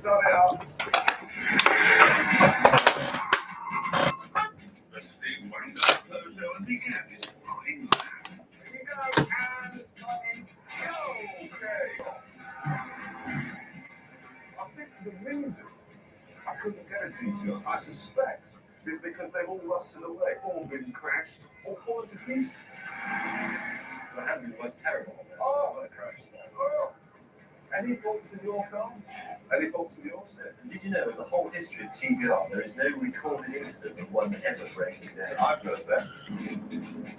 start it up. The Steve Wonder Plaza and the gap is fine. Here we go, and go. Okay. I think the reason I couldn't get a GTO, I suspect, is because they've all rusted away, all been crashed, or fallen to pieces. The Hamlin was terrible. Oh, any faults in your car? Any faults in yours? Did you know in the whole history of TVR there is no recorded incident of one ever breaking down? I've heard that.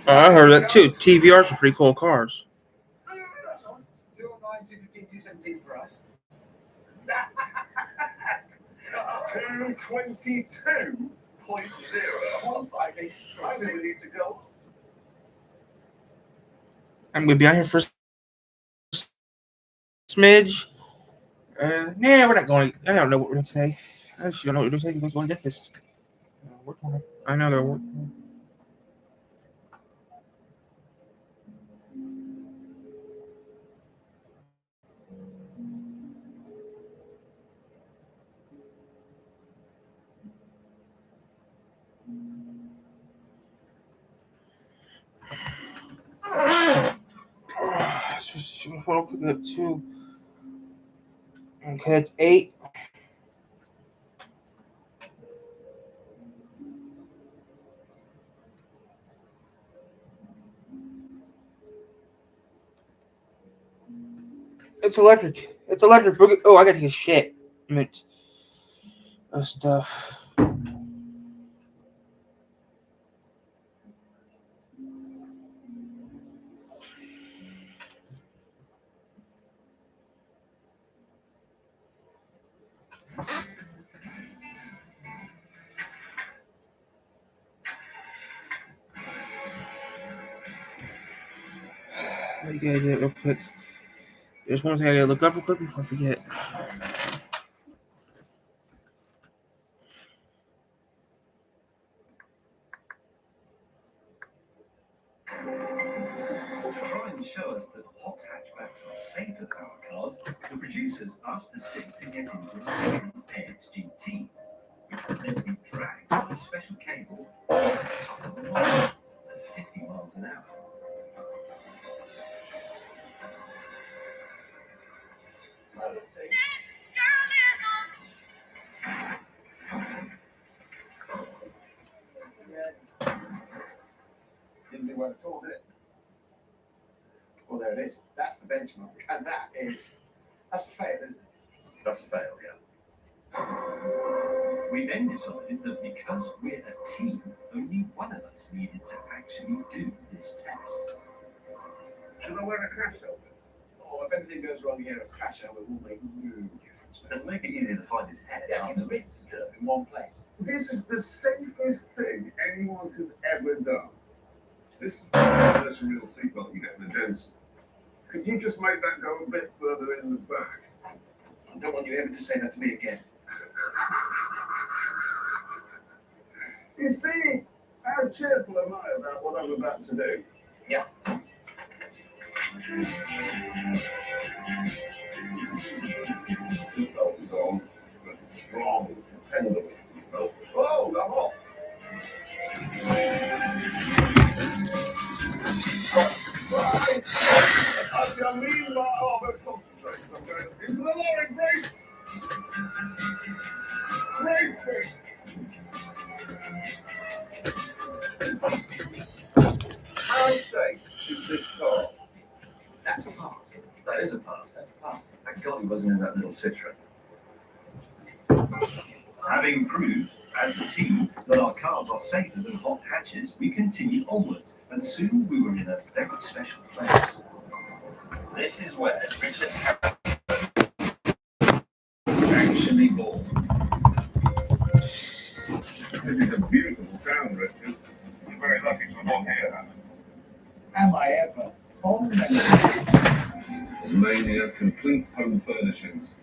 I heard that too. TVRs are pretty cool cars. 209, 215, 217 for us. 222.0. I think we need to go. I'm gonna be out here for a smidge. We're not going. I don't know what we're gonna say. I actually don't know what we're gonna say. We're going to get this. I know they're working. Just want to put it to. Okay, it's 8. It's electric. It's electric. Oh, I gotta take a shit. Stuff. I gotta do it real quick. There's one thing I gotta look up real quick before I forget. To try and show us that hot hatchbacks are safer than our cars, the producers asked the stick to get into a Citroen AX-GT, which would then be dragged on a special cable on the side of the road at 50 miles an hour. Didn't do well at all, did it? Well, there it is. That's the benchmark. And that's a fail, isn't it? That's a fail, yeah. We then decided that because we're a team, only one of us needed to actually do this test. Should I wear a crash helmet? Or if anything goes wrong here, a crash helmet will make no difference. It'll make it easier to find his head. Yeah, it's a bit in one place. This is the safest thing anyone has ever done. This is the first real seatbelt you get in the Jensen. Could you just make that go a bit further in the back? I don't want you ever to say that to me again. You see, how cheerful am I about what I'm about to do? Yeah. Seatbelt is on, but strong, dependable seatbelt. Oh, I'm off. Right. Actually, I'm leaning my arm. Let's concentrate. I'm going into the lorry. Brace. Brace, please. How safe is this car? That's a pass. That is a pass. That's a pass. Thank God he wasn't in that little Citroen. Having proved, as a team, that our cars are safer than hot hatches, we continued onwards, and soon we were in a very special place. This is where Richard actually born. This is a beautiful town, Richard. You're very lucky to have born here. Am I ever? Fond Mania Complete Home Furnishings.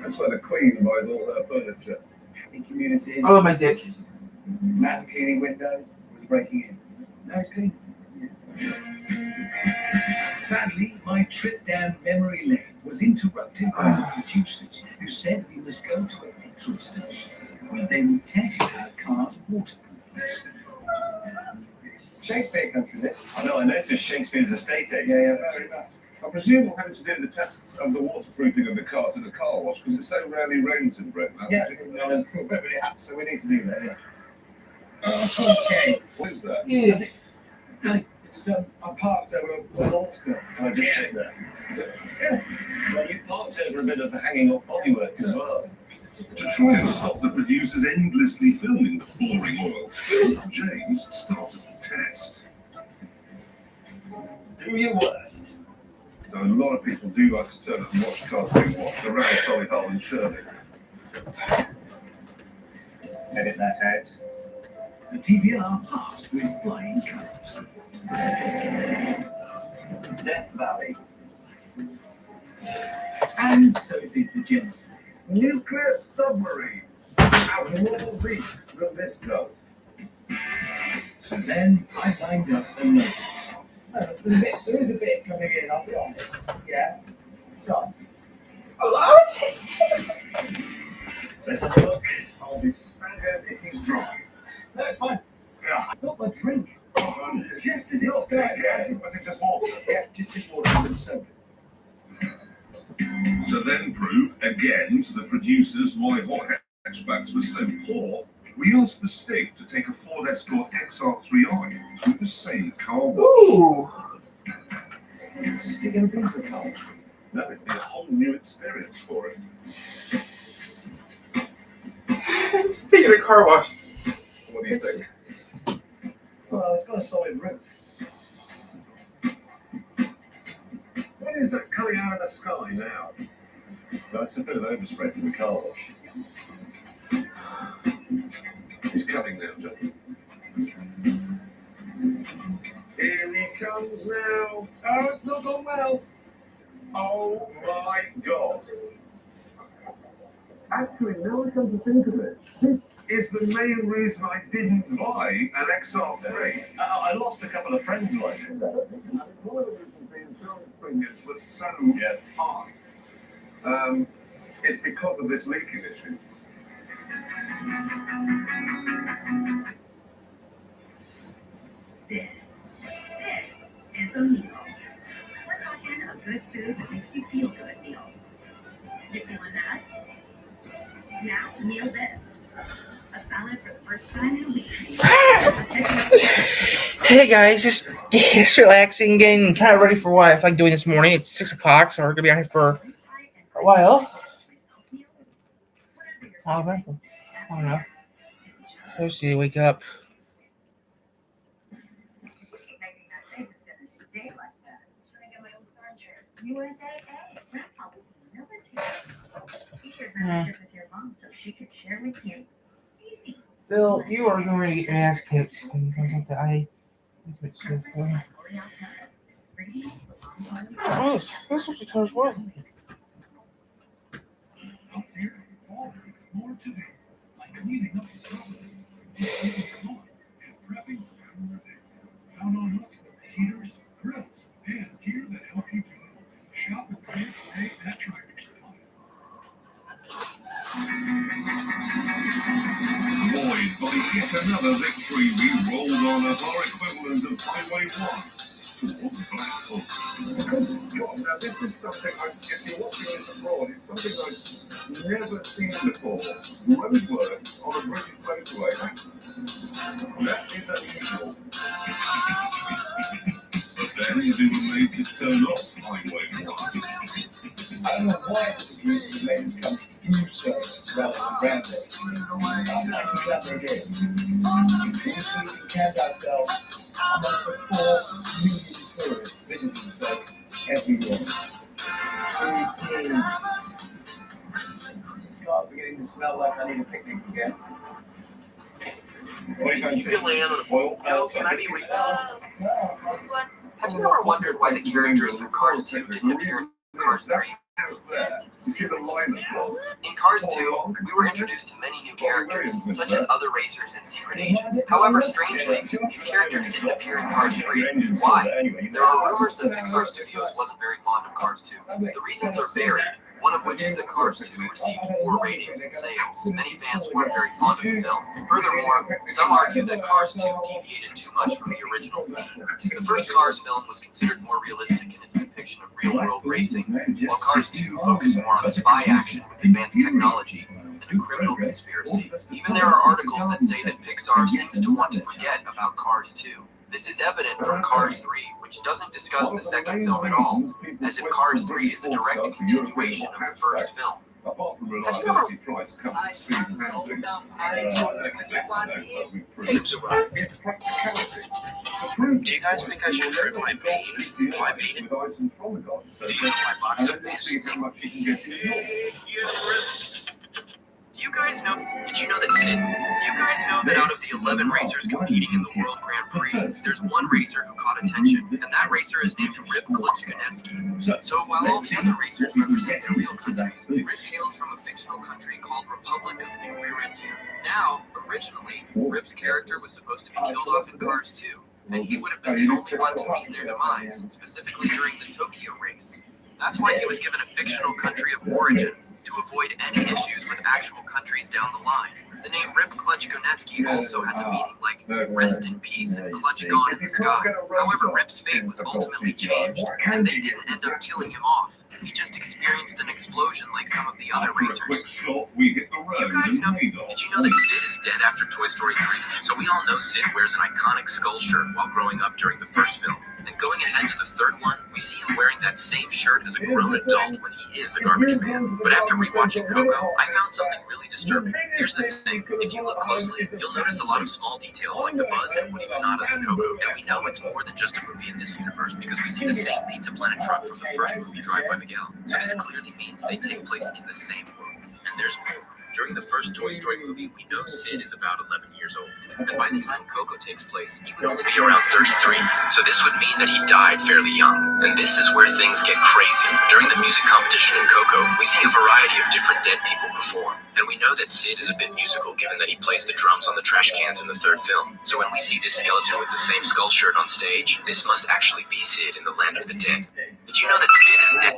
That's where the Queen buys all her furniture. happy communities. Oh, my dick. Man cleaning windows was breaking in. No, it's clean. Sadly, my trip down memory lane was interrupted by the producers, who said we must go to a petrol station where they would test our car's waterproofness. Shakespeare country, this. I know, I noticed Shakespeare's estate agent. Yeah, very much. I presume we're having to do the test of the waterproofing of the cars at the car wash because it so rarely rains in Britain. Yeah, no, but it happens, so we need to do that, yeah. Okay. What is that? Yeah. It's, I parked over a Hawksbill. Can I just check that? Yeah. Well, you parked over a bit of hanging off bodywork as well. To try and stop the producers endlessly filming the boring oil spill, James started the test. Do your worst. Now, a lot of people do like to turn up and watch cars being washed around Solihull and Shirley. Edit that out. The TBR passed with flying colours. Death Valley. And so did the Genesis. Nuclear submarine have more leaks than this does. So then I lined up the motors. There is a bit coming in, I'll be honest. Yeah. Some. Let's have a look. I'll be staggered if he's dry. No, it's fine. Yeah. Not my drink. Just as it Not started. again. Was it just water? Yeah, just water and soda. To then prove again to the producers why hot hatchbacks were so poor, we asked the Stig to take a Ford Escort XR3i through the same car wash. Ooh. Stick in a bin to the car. That would be a whole new experience for him. Let's take it to car wash. What do you think? Well, it's got a solid roof. What is that coming out of the sky now? That's a bit of overspray from the car wash. He's coming now, John. Here he comes now. Oh, it's not gone well. Oh my God. Actually, now I come to think of it, this is the main reason I didn't buy an XR3. I lost a couple of friends like it. One of the reasons the insurance premiums were so high. It's because of this leaking issue. This is a meal. We're talking a good food that makes you feel good meal. You feeling that? Now, meal this. A salad for the first time in a week. Hey guys, just relaxing, getting kind of ready for what I feel like doing this morning. It's 6 o'clock, so we're gonna be out here for a while. I don't know. Thursday, wake up. USAA. Grandpa was in the military. You should register with your mom so she could share with you. Easy. Phil, you are going to get your ass kicked when you think that Oh, that's what the tires were. Out there, fall more today by cleaning up the property, receiving lawn, and prepping for cooler days. Count on us for the heaters, grills, and gear that help you do it. Shop and save today at Tractor Supply. Boys, by yet another victory, we rolled on at our equivalent of Highway 1 towards Blackpool. God, now this is something, if you're watching this abroad, it's something I've never seen before. Roadworks on a British motorway. That is unusual. But then they were made to turn off Highway 1. I don't know why the producers made us come through service rather than ground it. I'm mighty glad they did. Because we can count ourselves amongst the 4 million tourists visiting Stoke every year. Very clean. Cars beginning to smell like I need a picnic again. What are you going to oil? Can I be with No, Have you ever wondered why the characters in Cars 2 didn't appear in Cars 3? There, you see the line at the In Cars 2, we were introduced to many new characters, such as other racers and secret agents. However, strangely, these characters didn't appear in Cars 3. Why? There are rumors that Pixar Studios wasn't very fond of Cars 2. The reasons are varied, one of which is that Cars 2 received poor ratings and sales. Many fans weren't very fond of the film. Furthermore, some argue that Cars 2 deviated too much from the original theme. The first Cars film was considered more realistic in its depiction of real-world racing, while Cars 2 focused more on spy action with advanced technology and a criminal conspiracy. Even there are articles that say that Pixar seems to want to forget about Cars 2. This is evident from Cars 3, which doesn't discuss the second film at all, as if Cars 3 is a direct continuation of the first film. Apart from reliability, price, comfort, speed, and handling, it's practicality. Do you guys think I should trim my mane? Why mane? With items from the garden Do you like my box and of then this? see how much you can get in your Do you guys know? Did you know that out of the 11 racers competing in the World Grand Prix, there's one racer who caught attention, and that racer is named Rip Klitschkoneski. So while all the other racers represent their real countries, Rip hails from a fictional country called Republic of New Burundi. Now, originally, Rip's character was supposed to be killed off in Cars 2, and he would have been the only one to meet their demise, specifically during the Tokyo race. That's why he was given a fictional country of origin, to avoid any issues with actual countries down the line. The name Rip Klitschkoneski also has a meaning like rest in peace and clutch gone in the sky. However, Rip's fate was ultimately changed, and they didn't end up killing him off. He just experienced an explosion like some of the other After a quick racers. shot, we hit the You road guys and know? made off. Did you know that Sid is dead after Toy Story 3? So we all know Sid wears an iconic skull shirt while growing up during the first film. And going ahead to the third one, we see him wearing that same shirt as a grown adult when he is a garbage man. But after rewatching Coco, I found something really disturbing. Here's the thing, if you look closely, you'll notice a lot of small details like the Buzz and Woody Bananas in Coco. And we know it's more than just a movie in this universe because we see the same Pizza Planet truck from the first movie, Drive by Miguel. So this clearly means they take place in the same world. And there's more. During the first Toy Story movie, we know Sid is about 11 years old. And by the time Coco takes place, he would only be around 33. So this would mean that he died fairly young. And this is where things get crazy. During the music competition in Coco, we see a variety of different dead people perform. And we know that Sid is a bit musical given that he plays the drums on the trash cans in the third film. So when we see this skeleton with the same skull shirt on stage, this must actually be Sid in the land of the dead. Did you know that Sid is dead?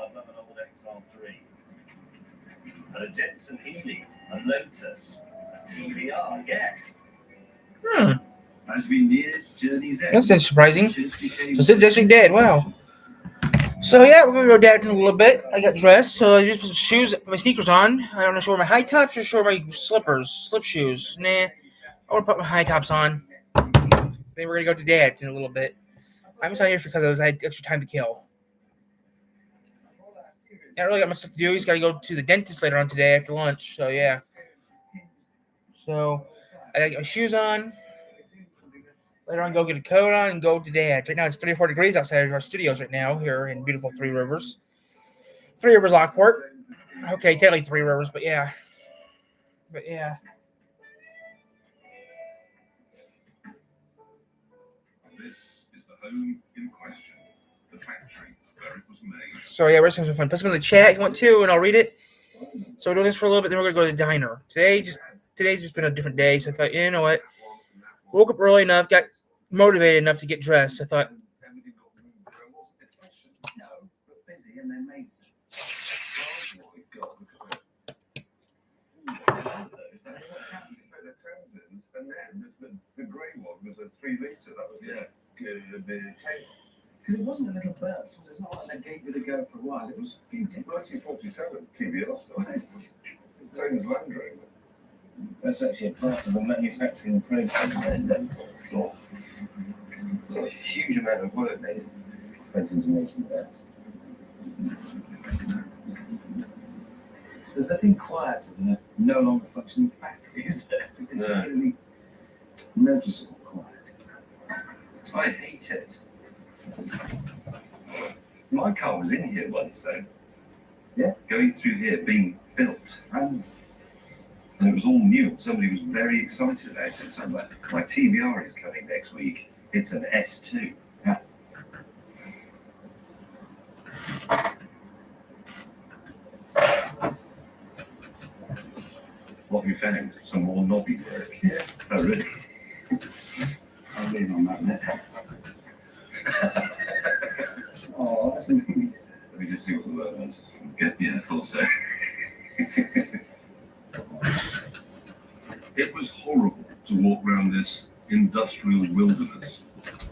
And a Jetson Healy, a Lotus, a TVR, yes. As we neared Journey's End, That's surprising. ships became So Sid's actually dead. Wow. So yeah, we're gonna go dancing a little bit. I got dressed, so I just put some shoes, put my sneakers on. I don't know, show my high tops or show my slip shoes. Nah, I want to put my high tops on. Then we're gonna go to dance in a little bit. I'm just out here because I had extra time to kill. I really got much stuff to do. He's got to go to the dentist later on today after lunch. So yeah. So I got to get my shoes on. Later on, go get a coat on and go to dance. Right now it's 34 degrees outside of our studios right now here in beautiful Three Rivers. Three Rivers Lockport. Okay, technically Three Rivers, but yeah. This is the home in question, the factory where it was made. So yeah, we're just having some fun. Put some in the chat if you want to, and I'll read it. So we're doing this for a little bit, then we're gonna go to the diner. Today's just been a different day, so I thought, you know what? Woke up early enough, got motivated enough to get dressed. I thought, No, but busy and then made And then there's the grey one was a 3 litre. That was clearly the table. because it wasn't a little burst, was it? It's not like they gave it a go for a while. It was a few days. 1947 TVR stuff. Same as Land Rover. That's actually a part of the manufacturing process. A huge amount of work needed. Went into making that. There's nothing quieter than a no longer functioning factory, is there? It's really noticeable quiet. I hate it. My car was in here once, though. Yeah. Going through here, being built. And And it was all new, and somebody was very excited about it. So I'm like, my TVR is coming next week. It's an S2. knobby sound, some more knobby work. Yeah. Oh, really? I'll leave on that minute. Oh, that's nice. Let me just see what the word was. Yeah, I thought so. It was horrible to walk around this industrial wilderness.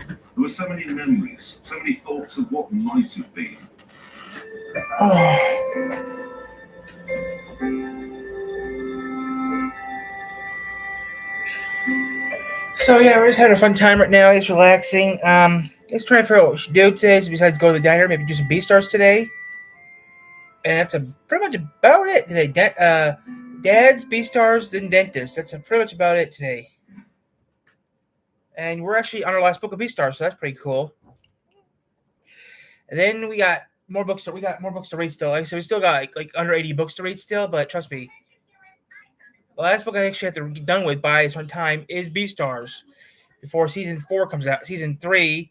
There were so many memories, so many thoughts of what might have been. So yeah, we're just having a fun time right now. Just relaxing. Just trying to figure out what we should do today. So besides go to the diner, maybe do some B-Stars today. And that's pretty much about it today. Dad's, B-Stars, then dentist. That's pretty much about it today. And we're actually on our last book of B-Stars, so that's pretty cool. And then we got more books. We got more books to read still. So we still got like under 80 books to read still. But trust me, the last book I actually have to get done with by a certain time is B-Stars before season 4 comes out. Season 3,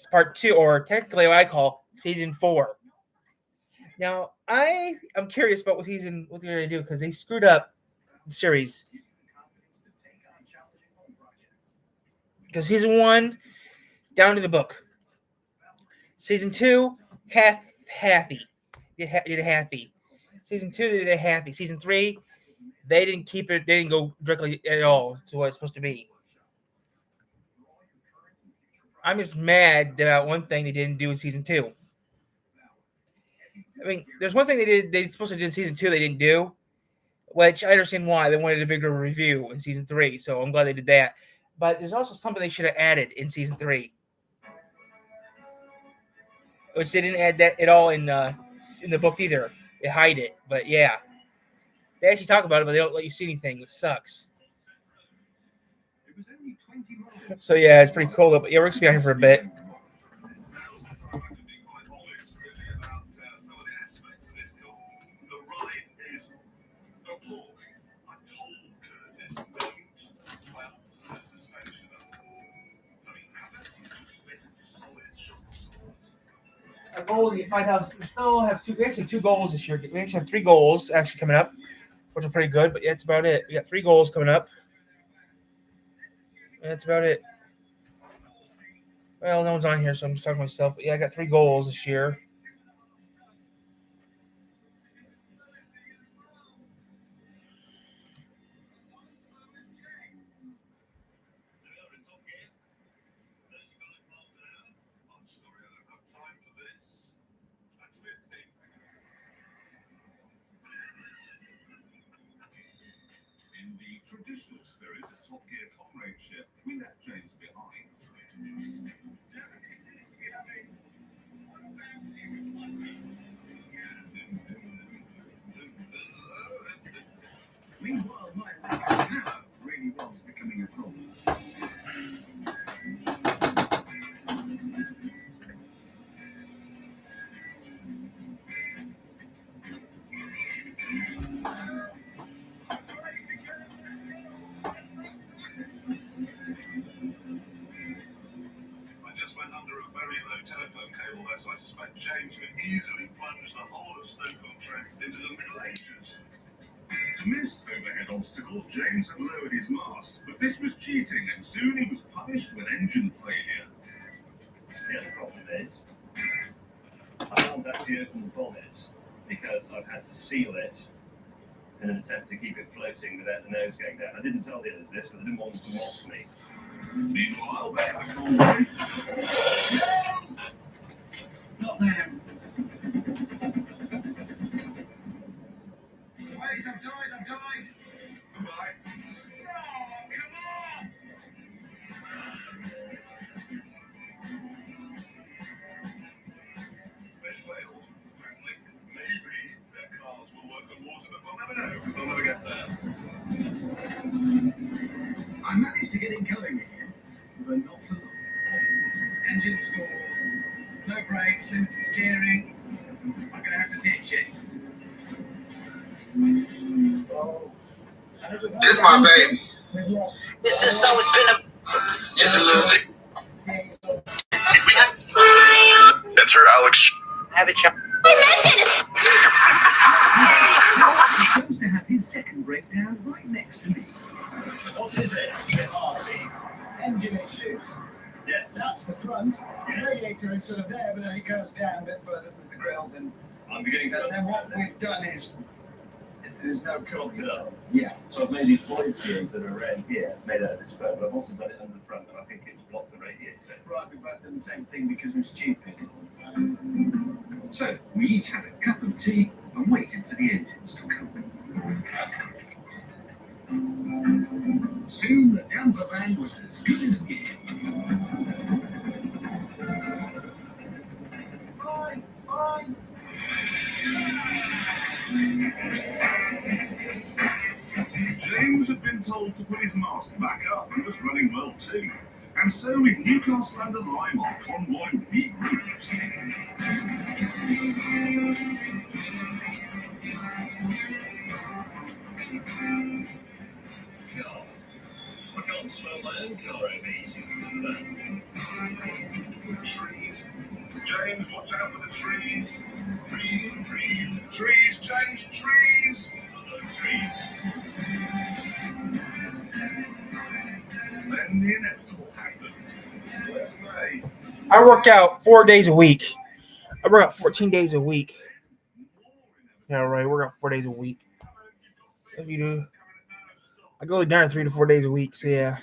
part 2, or technically what I call season 4. Now, I'm curious about what they're going to do because they screwed up the series. Because season 1, down to the book. Season 2, halfy. Did a halfy. Season 2, they did a halfy. Season 3, they didn't keep it. They didn't go directly at all to what it's supposed to be. I'm just mad about one thing they didn't do in season 2. I mean, there's one thing they supposed to do in season 2 they didn't do, which I understand why. They wanted a bigger review in season 3, so I'm glad they did that. But there's also something they should have added in season 3, which they didn't add that at all in the book either. They hide it, but yeah. They actually talk about it, but they don't let you see anything, which sucks. So yeah, it's pretty cool. But yeah, we're gonna be out here for a bit. Our goal is to get 5,000. We still have two goals this year. We actually have 3 goals actually coming up, which are pretty good. But yeah, that's about it. We got 3 goals coming up. And that's about it. Well, no one's on here, so I'm just talking to myself. But yeah, I got 3 goals this year. In the traditional spirit of Top Gear comradeship, we left James behind. Meanwhile, my lack of power really was becoming a problem. Telephone cable there, so I suspect James could easily plunge the whole of Stoke-on-Trent into the Middle Ages. To miss overhead obstacles, James had lowered his mast, but this was cheating, and soon he was punished with engine failure. The other problem is, I can't actually open the bonnet because I've had to seal it in an attempt to keep it floating without the nose going down. I didn't tell the others this because I didn't want them to mock me. Meanwhile, back on the way. Not them. Wait, I've died. Goodbye. Oh, come on! They failed. Frankly, maybe their cars will work on water, but we'll never know, because they'll never get there. I managed to get it going again, but not for long. Engine stalled, no brakes, limited steering. I'm going to have to ditch it. This my baby. This is so it's been just a little bit. Did we have? Enter Alex. Have it, Chuck. I mentioned it. happens to have his second breakdown right next to me. What is it? RC. Engine issues. Yes. That's the front. The radiator is sort of there, but then it goes down a bit further with the grills, and I'm beginning to then what we've done is there's no coolant. Yeah. So I've made these void seals that are around here, made out of this foam, but I've also done it under the front, and I think it's blocked the radiator. Right, we've both done the same thing because we're stupid. So we each had a cup of tea and waited for the engines to come. Soon the damper van was as good as new. Fine. James had been told to put his mask back up and was running well too. And so in Newcastle under Lyme, our convoy regrouped. I can't smell my own car over easy because of that. Trees. James, watch out for the trees. Trees. Trees, James, trees. No trees. Then the inevitable happened. Where's May? I work out 4 days a week. I work out 14 days a week. Yeah, right. I work out 4 days a week. What do you do? I go to dinner 3 to 4 days a week. So yeah.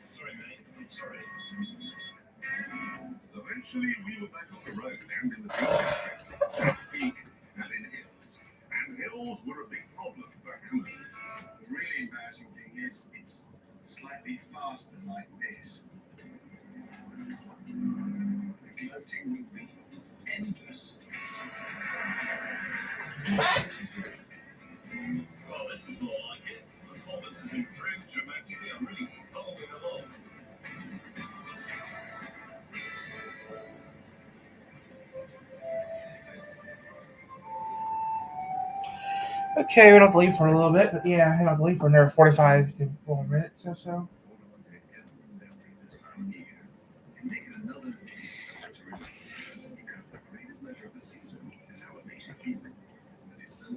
Sorry, mate. I'm sorry. Eventually, we were back on the road and in the Peak District. Peak, as in hills. And hills were a big problem for Hammer. The really embarrassing thing is it's slightly faster like this. The gloating will be endless. Well, this is more like it. Performance has improved dramatically. I'm really following along. Okay, we don't have to leave for a little bit, but yeah, I don't have to leave for another 45 to 4 minutes or so.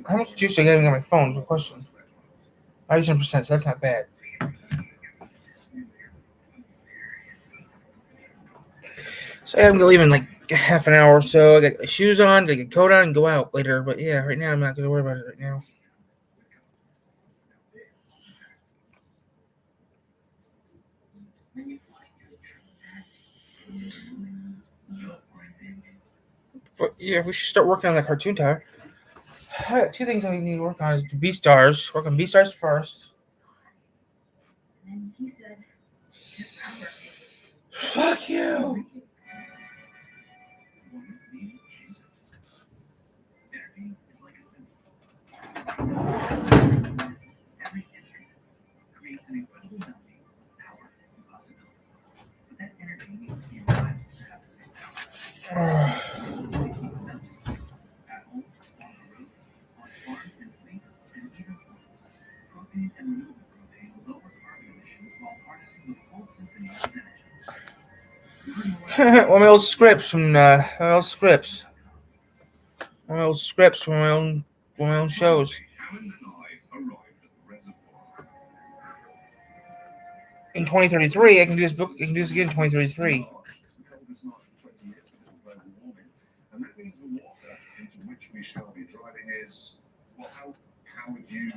How much juice are you getting on my phone? Good question. 97%, so that's not bad. So I'm gonna leave in like half an hour or so. I got my shoes on, get a coat on, and go out later. But yeah, right now I'm not gonna worry about it right now. But yeah, we should start working on that cartoon tower. Two things I need to work on is the B-Stars. Work on B-Stars first. And then he said, "Power." Fuck you. Energy is like a symphony. Every instrument creates an incredibly melody, power, and possibility. But that energy needs to be alive to have the same power. At home, on the road, on farms and fleets, and even ports, propane and renewable propane lower carbon emissions while harnessing the full symphony of energy. One of my old scripts from my old scripts. One of my old scripts from my own shows. Hammond and I arrived at the reservoir. In 2033, I can do this book. I can do this again in 2033. It's the coldest night in 20 years because of global warming, and that means the water into which we shall be driving is, well, how would you?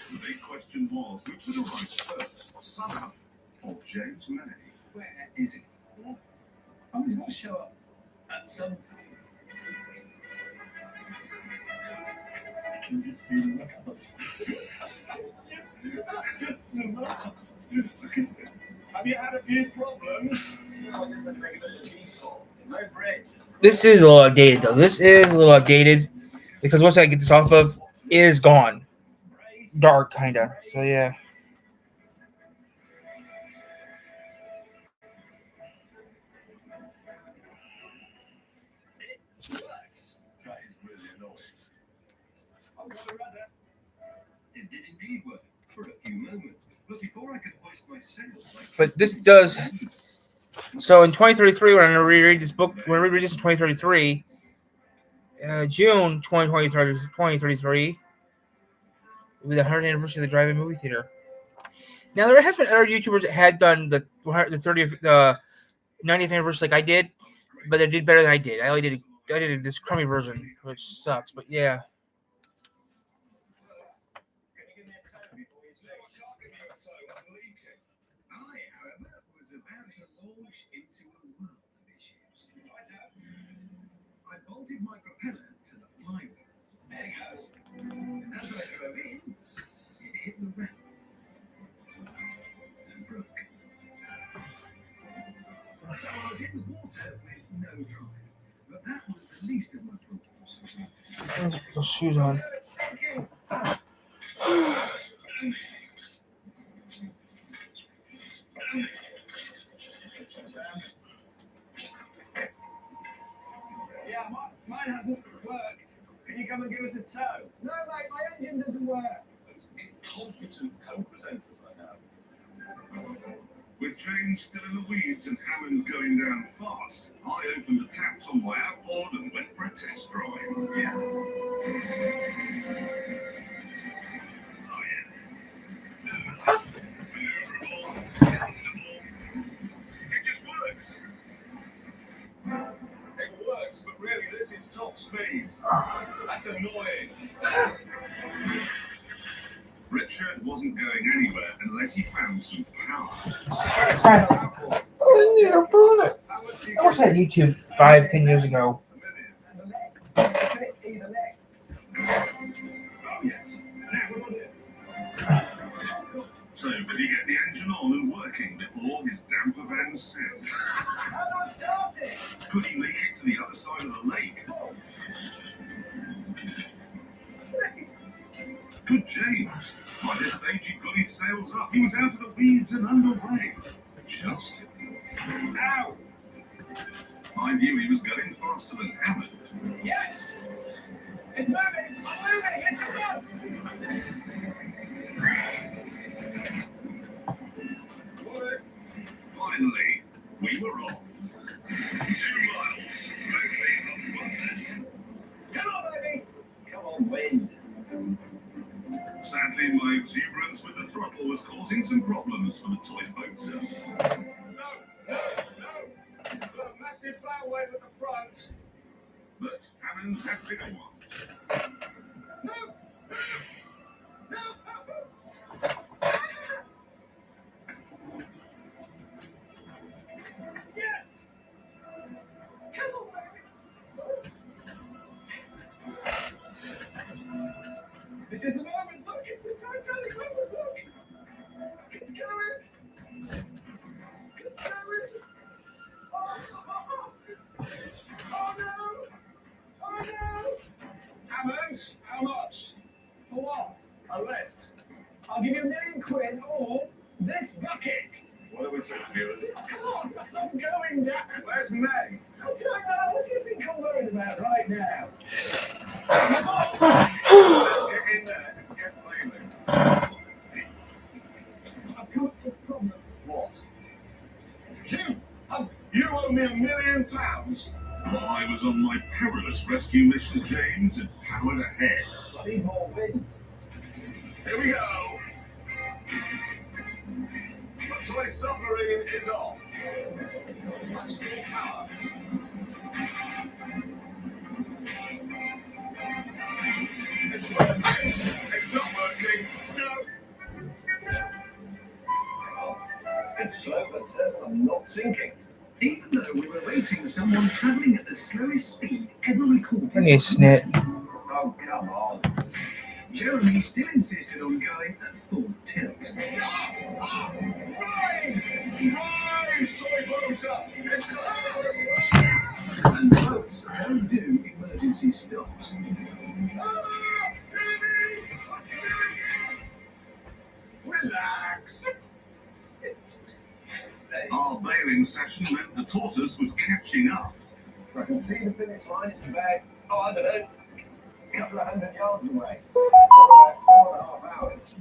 The big question was, which would arrive first, Sutter or James May? Where is it? Oh, he's going to show up at some time. Can you see the mast? just the mast. Have you had a few problems? No, I just had a regular diesel. No bridge. This is a little outdated though. This is a little outdated because once I get this off of, it is gone. Dark kinda. So yeah. That is really annoying. I've got a rudder. speedway for a few moments, but before I could hoist my sails, But this does. So in 2033, when I reread this book, when I reread this in 2033, June 2033, will be the 100th anniversary of the drive-in movie theater. Now there has been other YouTubers that had done the 30th, 90th anniversary like I did, but they did better than I did. I did this crummy version, which sucks. But yeah. I bolted my propeller to the flywheel. There it goes. And as I drove in, it hit the ramp and broke. So I was in the water with no drive. But that was the least of my problems. Put those shoes on. Yeah, mine hasn't worked. Can you come and give us a tow? No, mate, my engine doesn't work. Those incompetent co-presenters I have. With James still in the weeds and Hammond going down fast, I opened the taps on my outboard and went for a test drive. Yeah. Oh, yeah. Maneuverable, comfortable. It just works. It works, but really this is top speed. That's annoying. Richard wasn't going anywhere unless he found some power. Oh, yeah, burn it. I watched that YouTube 5-10 years ago. Oh, yes. So, could he get the engine on and working before his damper van sank? How do I start it? Could he make it to the other side of the lake? Good James. By this stage, he'd got his sails up. He was out of the weeds and underway. Just. Ow! I knew he was going faster than Hammond. Yes! It's moving! I'm moving! It's close! Finally, we were off. 2 miles. Quickly up this. Come on, baby! Come on, wind. Sadly, my exuberance with the throttle was causing some problems for the toy boater. No! The massive bow wave at the front. But Hammond had bigger ones. No! No! Yes! Come on, baby! This is the moment! Look, it's the Titanic moment! Look! It's going! It's going! Oh no! Oh no! Hammond, how much? For what? A lift. I'll give you £1,000,000 or this bucket! What do we think, Buren? Come on, I'm going down! Where's May? How do I know? What do you think I'm worried about right now? Get in there and get bailing. I've got a problem. What? You owe me £1,000,000. While I was on my perilous rescue mission, James had powered ahead. I need more wind. Here we go. The toy submarine is off. That's full power. It's working. It's not working. No. It's slow but certain I'm not sinking. Even though we were racing someone travelling at the slowest speed ever recorded, I need a snit. Oh, come on. Jeremy still insisted on going at full tilt. Rise! Rise, toy boater! It's close! And boats don't do emergency stops. Timmy! Relax! Our bailing session meant the tortoise was catching up. I can see the finish line. It's about, I don't know, a couple of 100 yards away. About 4.5 hours.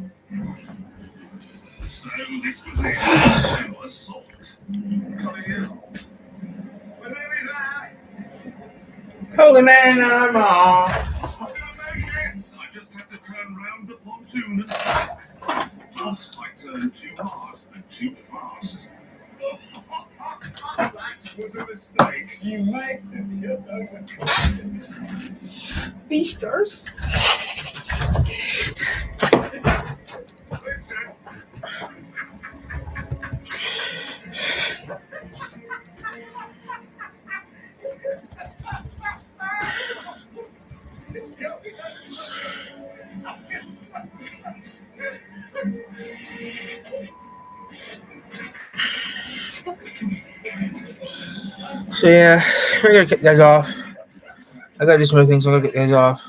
this was it. General assault. Coming in. We're nearly there. Holy man, I'm on. I'm gonna make it. I just had to turn round the pontoon and... But I turned too hard and too fast. That was a mistake. You made it. You're so confident. Beasters. Listen. It's going. So yeah, we're gonna kick you guys off. I gotta do some other things, so I'm gonna get you guys off.